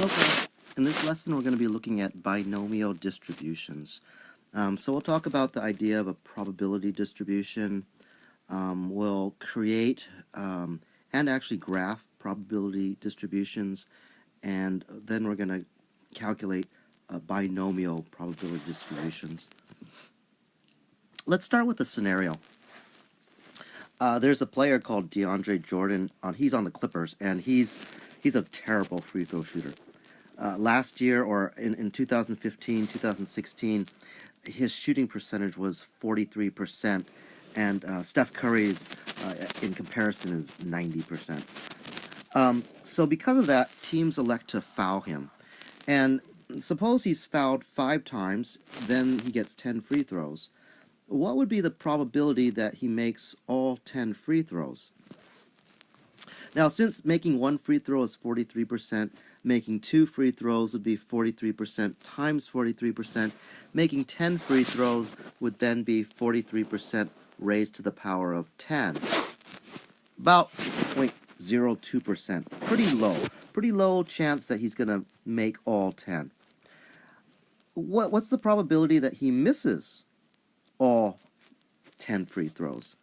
Okay. In this lesson, we're going to be looking at binomial distributions. So we'll talk about the idea of a probability distribution. We'll create and actually graph probability distributions, and then we're going to calculate binomial probability distributions. Let's start with a scenario. There's a player called DeAndre Jordan. He's on the Clippers, and he's a terrible free throw shooter. Last year, or in 2015, 2016, his shooting percentage was 43%, and Steph Curry's, in comparison, is 90%. So because of that, teams elect to foul him. And suppose he's fouled 5 times, then he gets 10 free throws. What would be the probability that he makes all 10 free throws? Now, since making 1 free throw is 43%, making 2 free throws would be 43% times 43%. Making 10 free throws would then be 43% raised to the power of 10. About 0.02%. Pretty low chance that he's going to make all 10. What's the probability that he misses all 10 free throws?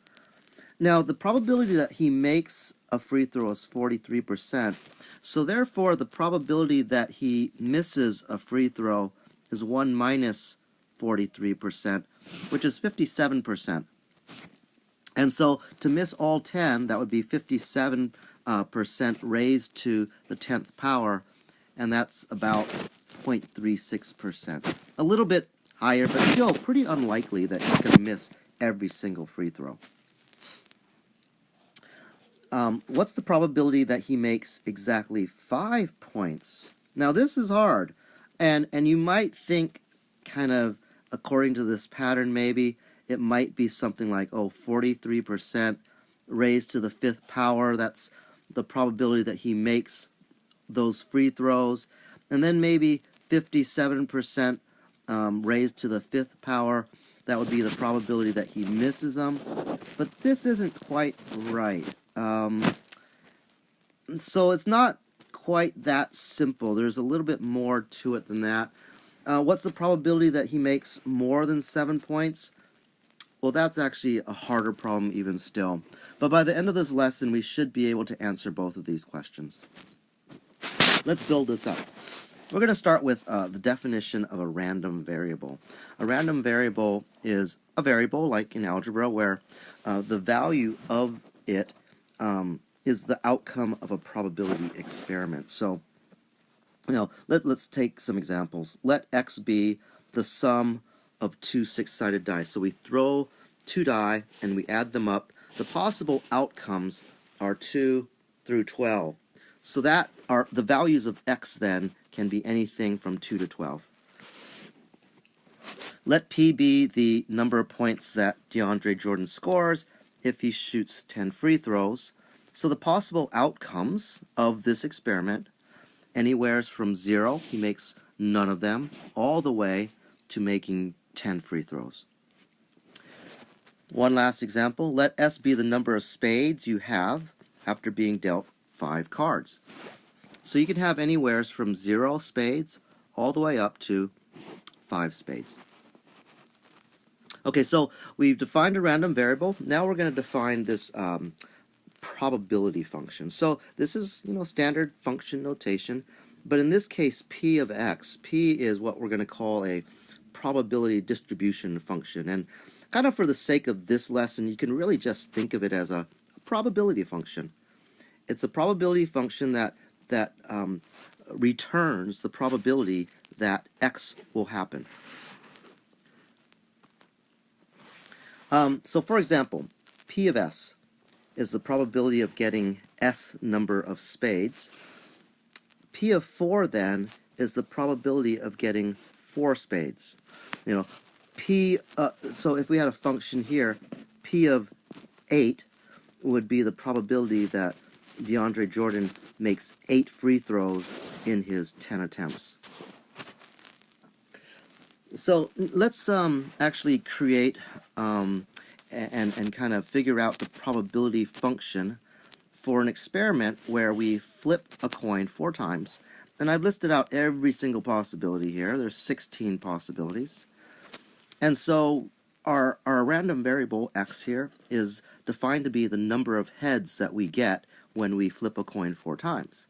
Now, the probability that he makes a free throw is 43%, so therefore the probability that he misses a free throw is 1 minus 43%, which is 57%. And so to miss all 10, that would be 57% raised to the 10th power, and that's about 0.36%. A little bit higher, but still pretty unlikely that he's going to miss every single free throw. What's the probability that he makes exactly 5 points? Now, this is hard, and you might think, kind of according to this pattern, maybe it might be something like, 43% raised to the 5th power. That's the probability that he makes those free throws, and then maybe 57% raised to the 5th power. That would be the probability that he misses them, but this isn't quite right. So it's not quite that simple. There's a little bit more to it than that. What's the probability that he makes more than 7 points? Well, that's actually a harder problem even still. But by the end of this lesson, we should be able to answer both of these questions. Let's build this up. We're going to start with the definition of a random variable. A random variable is a variable, like in algebra, where the value of it is the outcome of a probability experiment. So, let's take some examples. Let x be the sum of 2 6-sided die. So we throw 2 die and we add them up. The possible outcomes are 2 through 12. So that are the values of x then can be anything from 2 to 12. Let p be the number of points that DeAndre Jordan scores if he shoots 10 free throws. So the possible outcomes of this experiment, anywhere from 0, he makes none of them, all the way to making 10 free throws. One last example. Let S be the number of spades you have after being dealt 5 cards. So you can have anywhere from 0 spades all the way up to 5 spades. Okay, so we've defined a random variable. Now we're going to define this probability function. So this is, standard function notation, but in this case, p of x, p is what we're going to call a probability distribution function. And kind of for the sake of this lesson, you can really just think of it as a probability function. It's a probability function that returns the probability that x will happen. So for example, p of s is the probability of getting s number of spades. P of 4 then is the probability of getting 4 spades. So if we had a function here, p of 8 would be the probability that DeAndre Jordan makes 8 free throws in his 10 attempts. So let's actually create and kind of figure out the probability function for an experiment where we flip a coin 4 times And I've listed out every single possibility here. There's 16 possibilities. And so our random variable x here is defined to be the number of heads that we get when we flip a coin 4 times.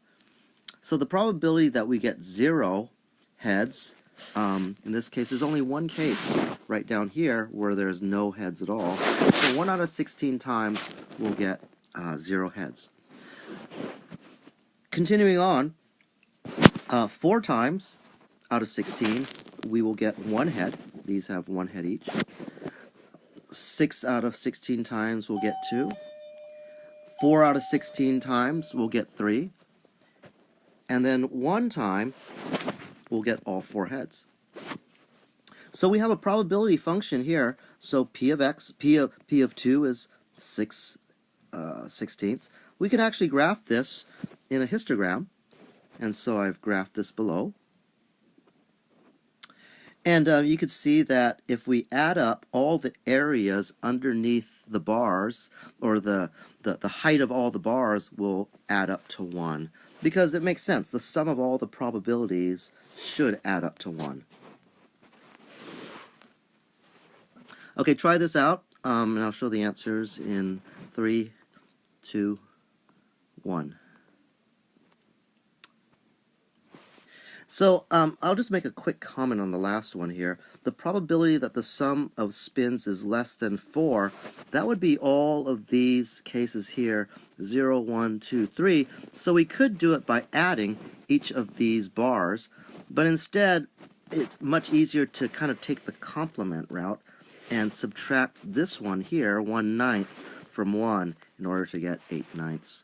So the probability that we get 0 heads, in this case, there's only one case right down here where there's no heads at all. So 1 out of 16 times we'll get 0 heads. Continuing on, 4 times out of 16 we will get 1 head. These have 1 head each. 6 out of 16 times we'll get 2. 4 out of 16 times we'll get 3. And then 1 time we'll get all 4 heads. So we have a probability function here. So p of x, p of 2 is 6/16. We can actually graph this in a histogram. And so I've graphed this below. And you can see that if we add up all the areas underneath the bars, or the height of all the bars will add up to 1. Because it makes sense. The sum of all the probabilities should add up to 1. Okay, try this out, and I'll show the answers in 3, 2, 1. So I'll just make a quick comment on the last one here. The probability that the sum of spins is less than 4, that would be all of these cases here, 0, 1, 2, 3. So we could do it by adding each of these bars, but instead it's much easier to kind of take the complement route and subtract this one here, 1/9, from 1 in order to get 8/9.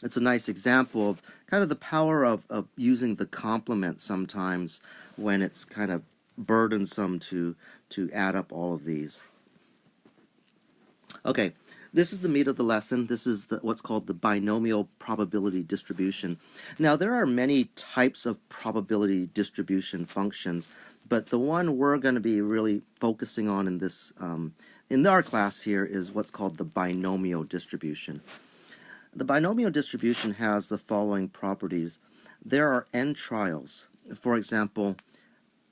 It's a nice example of kind of the power of using the complement sometimes when it's kind of burdensome to add up all of these. Okay, this is the meat of the lesson. This is what's called the binomial probability distribution. Now, there are many types of probability distribution functions, but the one we're going to be really focusing on in this in our class here is what's called the binomial distribution. The binomial distribution has the following properties. There are n trials. For example,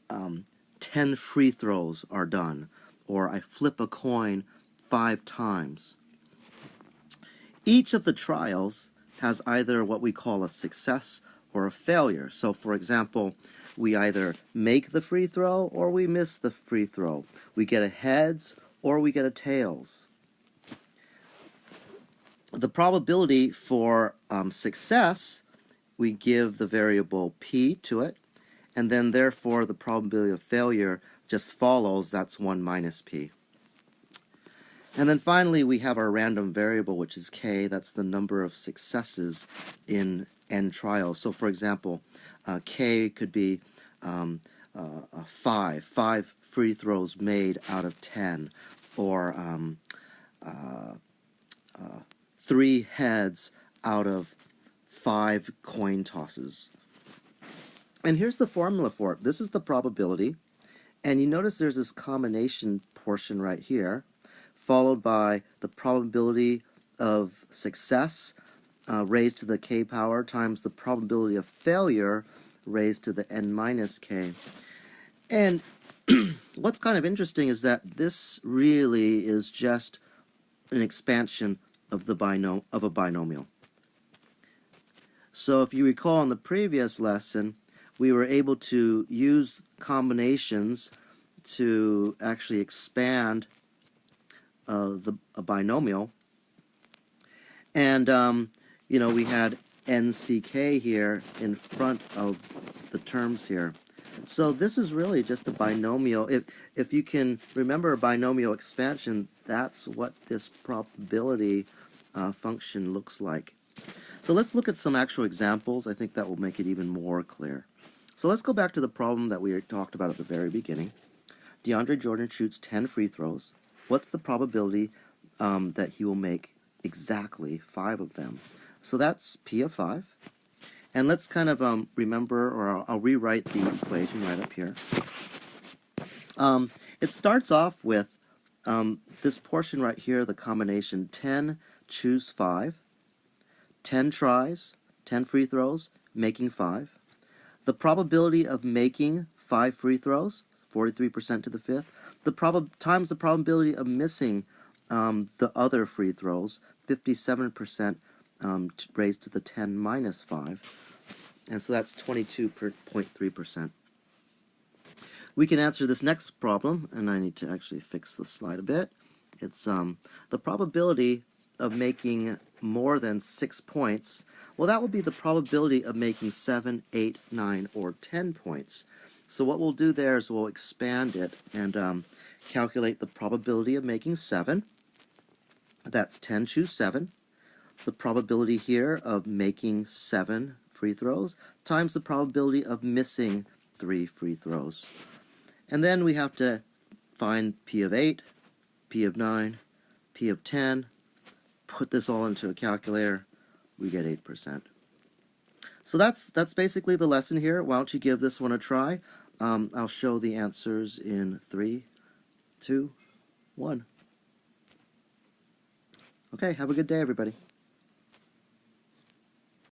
10 free throws are done, or I flip a coin 5 times. Each of the trials has either what we call a success or a failure. So, for example, we either make the free throw or we miss the free throw. We get a heads or we get a tails. The probability for success, we give the variable p to it, and then therefore the probability of failure just follows. That's 1 minus p. And then finally we have our random variable, which is k. That's the number of successes in n trials. So for example, k could be 5 free throws made out of 10, or 3 heads out of 5 coin tosses. And here's the formula for it. This is the probability, and you notice there's this combination portion right here, followed by the probability of success raised to the k power times the probability of failure raised to the n minus k. And what's kind of interesting is that this really is just an expansion of a binomial. So if you recall in the previous lesson, we were able to use combinations to actually expand a binomial. And you know, we had nck here in front of the terms here. So this is really just a binomial. If you can remember a binomial expansion, that's what this probability function looks like. So let's look at some actual examples. I think that will make it even more clear. So let's go back to the problem that we talked about at the very beginning. DeAndre Jordan shoots 10 free throws. What's the probability that he will make exactly 5 of them? So that's p of 5. And let's kind of remember, or I'll rewrite the equation right up here. It starts off with this portion right here, the combination 10, choose 5, 10 tries, 10 free throws, making 5. The probability of making 5 free throws, 43% to the fifth, times the probability of missing the other free throws, 57% raised to the 10 minus 5, and so that's 22.3%. We can answer this next problem, and I need to actually fix the slide a bit. It's the probability of making more than 6 points. Well, that will be the probability of making 7, 8, 9, or 10 points. So what we'll do there is we'll expand it and calculate the probability of making 7. That's 10 choose 7. The probability here of making 7 free throws times the probability of missing 3 free throws. And then we have to find P of 8, P of 9, P of 10, put this all into a calculator, we get 8%. So that's basically the lesson here. Why don't you give this one a try? I'll show the answers in 3, 2, 1. Okay, have a good day, everybody.